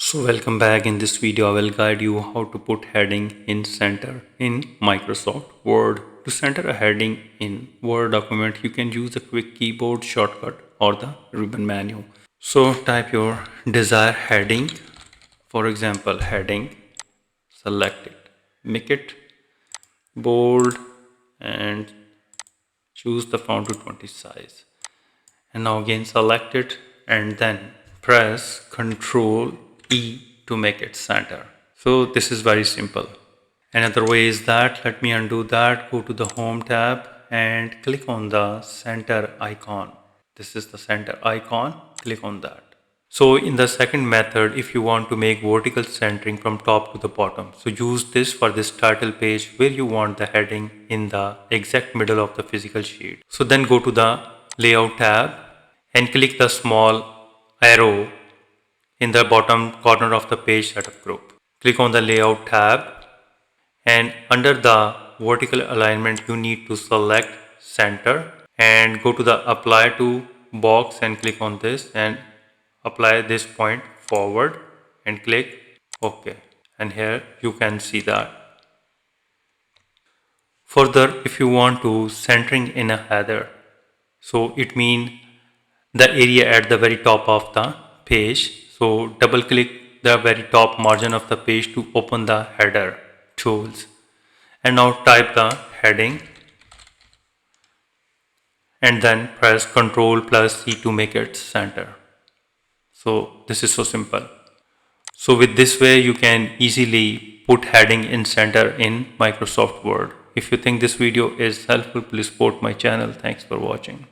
So welcome back. In this video I will guide you how to put heading in center in Microsoft Word. To center a heading in Word document, you can use a quick keyboard shortcut or the ribbon menu. So type your desired heading, for example heading, select it, make it bold and choose the font to 20 size. And now again select it and then press Ctrl E to make it center. So this is very simple. Another way is that, let me undo that, go to the home tab and click on the center icon. This is the center icon, click on that. So in the second method, if you want to make vertical centering from top to the bottom, so use this for this title page where you want the heading in the exact middle of the physical sheet. So then go to the layout tab and click the small arrow in the bottom corner of the page setup group. Click on the layout tab and under the vertical alignment you need to select center and go to the apply to box and click on this and apply this point forward and click OK, and here you can see that. Further, if you want to centering in a header, so it means the area at the very top of the page, so double click the very top margin of the page to open the header tools and now type the heading and then press Ctrl plus C to make it center. So this is so simple. So with this way you can easily put heading in center in Microsoft Word. If you think this video is helpful, please support my channel. Thanks for watching.